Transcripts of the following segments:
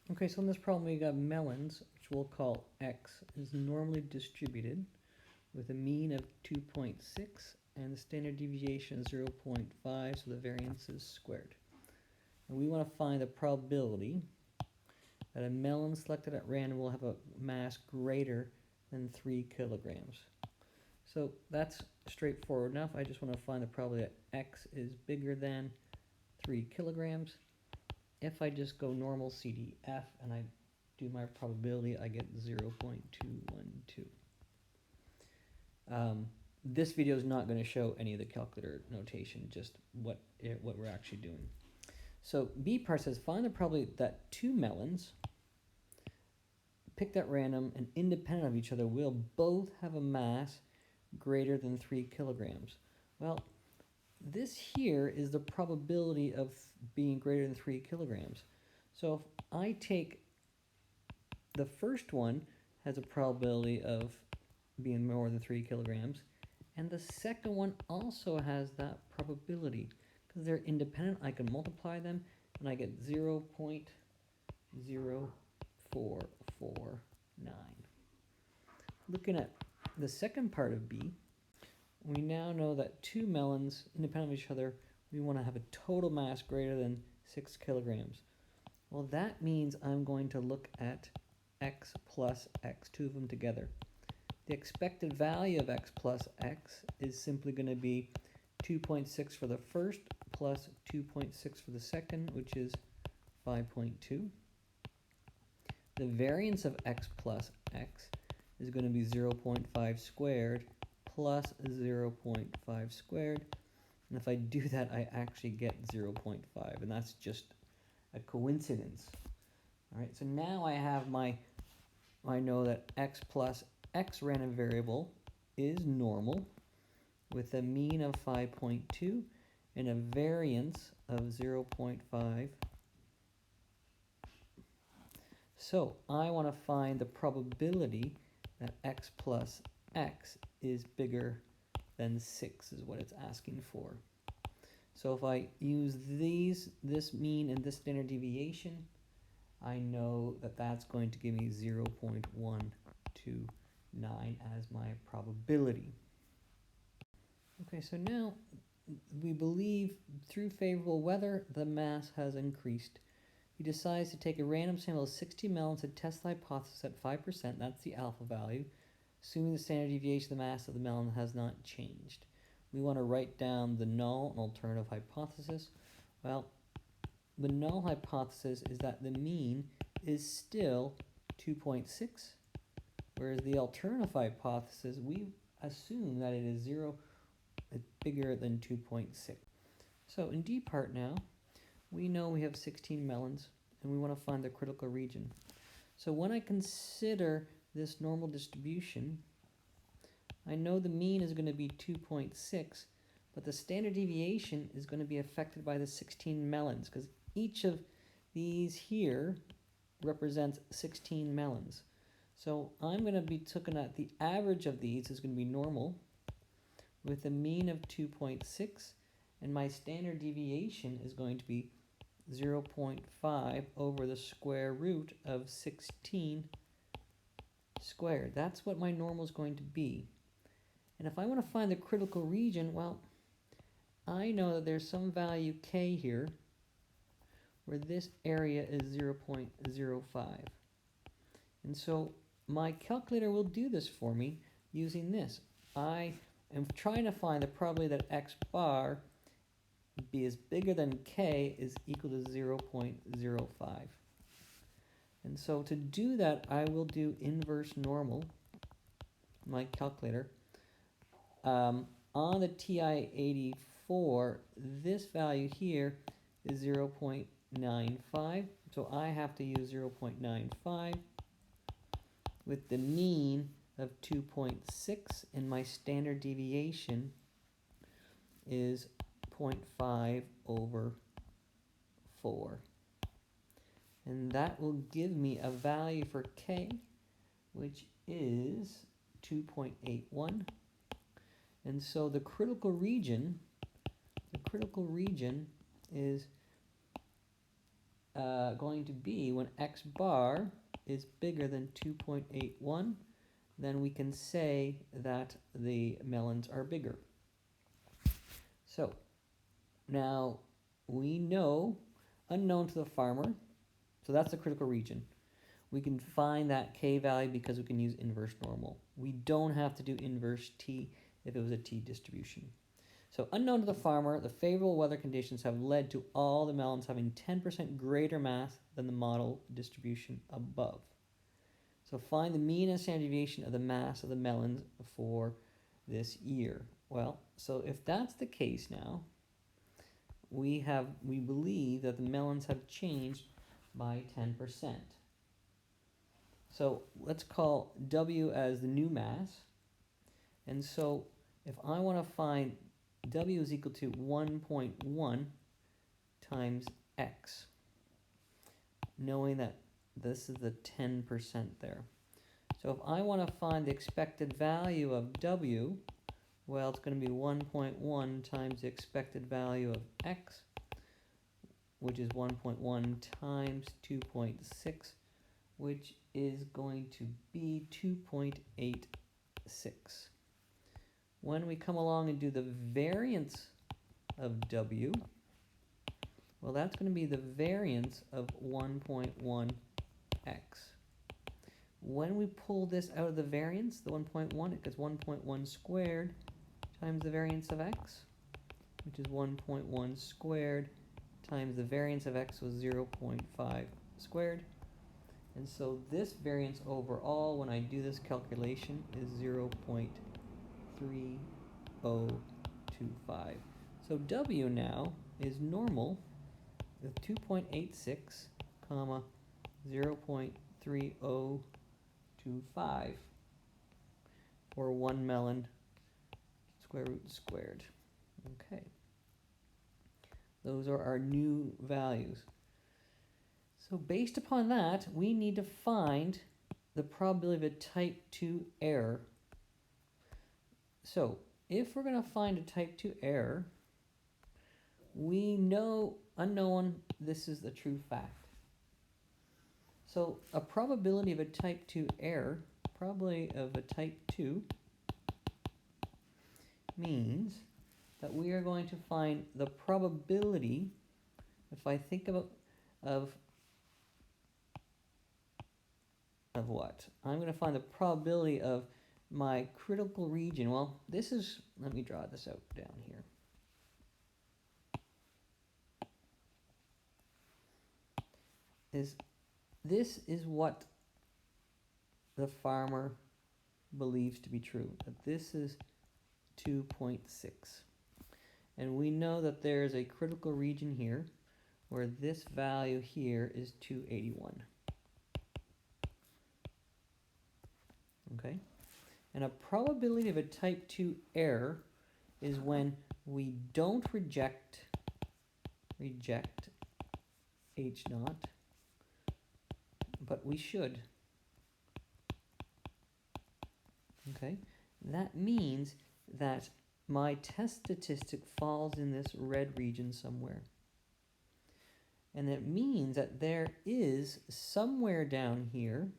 Okay, so in this problem we got melons, which we'll call x, is normally distributed with a mean of 2.6 and the standard deviation is 0.5, so the variance is squared. And we want to find the probability that a melon selected at random will have a mass greater than 3 kilograms. So that's straightforward enough. I just want to find the probability that x is bigger than 3 kilograms. If I just go normal CDF and I do my probability, I get 0.212. This video is not going to show any of the calculator notation, just what we're actually doing. So B part says find the probability that two melons picked at random and independent of each other will both have a mass greater than 3 kilograms. Well, this here is the probability of being greater than 3 kilograms. So if I take the first one has a probability of being more than 3 kilograms, and the second one also has that probability. Because they're independent, I can multiply them, and I get 0.0449. Looking at the second part of B, we now know that two melons, independent of each other, we want to have a total mass greater than 6 kilograms. Well, that means I'm going to look at x plus x, two of them together. The expected value of x plus x is simply going to be 2.6 for the first plus 2.6 for the second, which is 5.2. The variance of x plus x is going to be 0.5 squared plus 0.5 squared. And if I do that, I actually get 0.5, and that's just a coincidence. All right, so now I have I know that x plus x random variable is normal with a mean of 5.2 and a variance of 0.5. So I want to find the probability that x plus x is bigger than 6 is what it's asking for. So if I use this mean and this standard deviation, I know that that's going to give me 0.129 as my probability. Okay, so now we believe through favorable weather the mass has increased. He decides to take a random sample of 60 melons and test the hypothesis at 5%, that's the alpha value, assuming the standard deviation of the mass of the melon has not changed. We want to write down the null and alternative hypothesis. Well, the null hypothesis is that the mean is still 2.6, whereas the alternative hypothesis, we assume that it is bigger than 2.6. So in D part now, we know we have 16 melons, and we want to find the critical region. So when I consider this normal distribution, I know the mean is going to be 2.6, but the standard deviation is going to be affected by the 16 melons, because each of these here represents 16 melons. So I'm going to be looking at the average of these is going to be normal with a mean of 2.6, and my standard deviation is going to be 0.5 over the square root of 16 squared. That's what my normal is going to be. And if I want to find the critical region, well, I know that there's some value k here where this area is 0.05. And so my calculator will do this for me using this. I am trying to find the probability that x bar be is bigger than k is equal to 0.05. And so to do that, I will do inverse normal, my calculator. On the TI-84, this value here is 0.95, so I have to use 0.95 with the mean of 2.6, and my standard deviation is 0.5 over 4. And that will give me a value for k, which is 2.81. And so the critical region is going to be when x bar is bigger than 2.81, then we can say that the melons are bigger. So now we know unknown to the farmer, so that's the critical region. We can find that k value because we can use inverse normal. We don't have to do inverse t if it was a t distribution. So unknown to the farmer, the favorable weather conditions have led to all the melons having 10% greater mass than the model distribution above. So find the mean and standard deviation of the mass of the melons for this year. Well, so if that's the case now, we believe that the melons have changed by 10%. So let's call W as the new mass. And so if I want to find W is equal to 1.1 times X, knowing that this is the 10% there. So if I want to find the expected value of W, well, it's going to be 1.1 times the expected value of X, which is 1.1 times 2.6, which is going to be 2.86. When we come along and do the variance of W, well, that's going to be the variance of 1.1x. When we pull this out of the variance, the 1.1, it gets 1.1 squared times the variance of x, which is 1.1 squared times the variance of x was 0.5 squared. And so this variance overall, when I do this calculation, is 0.3025. So W now is normal with 2.86, comma 0.3025 for 1 melon square root squared. Okay. Those are our new values. So based upon that, we need to find the probability of a type 2 error. So if we're going to find a type 2 error, we know unknown, this is the true fact. So a probability of a type 2 error, probability of a type 2, means that we are going to find the probability, if I think of what? I'm going to find the probability of my critical region. Well, this is, let me draw this out down here. This is what the farmer believes to be true, that this is 2.6. And we know that there is a critical region here where this value here is 281. Okay? And a probability of a type 2 error is when we don't reject H naught, but we should. Okay? That means that my test statistic falls in this red region somewhere. And it means that there is somewhere down here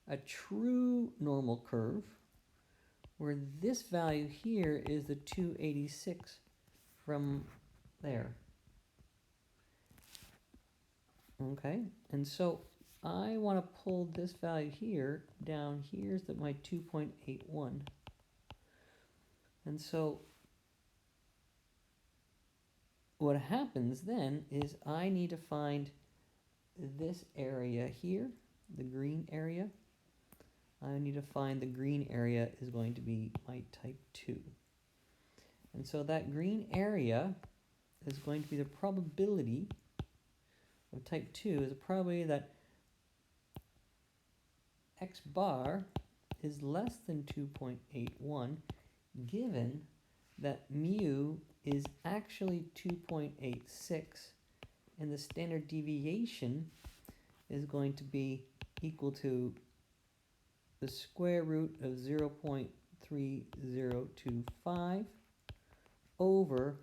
a true normal curve where this value here is the 286 from there. Okay, and so I want to pull this value here down. Here's my 2.81. And so what happens then is I need to find this area here, the green area. I need to find the green area is going to be my type 2. And so that green area is going to be the probability of type 2 is a probability that x bar is less than 2.81 given that mu is actually 2.86 and the standard deviation is going to be equal to the square root of 0.3025 over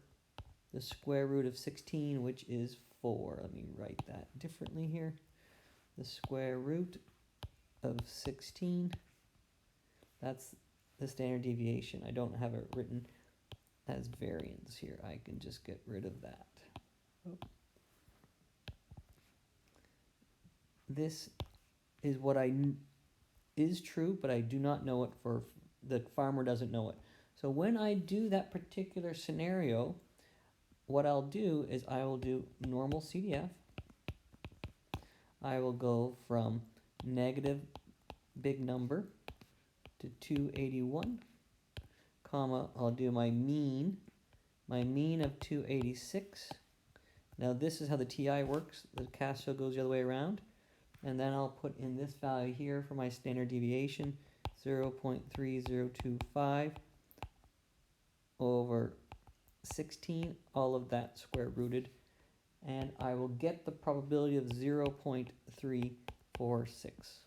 the square root of 16, which is 4. Let me write that differently here. The square root of 16. That's the standard deviation. I don't have it written as variance here. I can just get rid of that. Oh. This is what is true, but I do not know it for the farmer doesn't know it. So when I do that particular scenario, what I'll do is I will do normal CDF. I will go from negative big number to 281, comma, I'll do my mean of 286. Now this is how the TI works. The Casio goes the other way around. And then I'll put in this value here for my standard deviation, 0.3025 over 16, all of that square rooted. And I will get the probability of 0.346.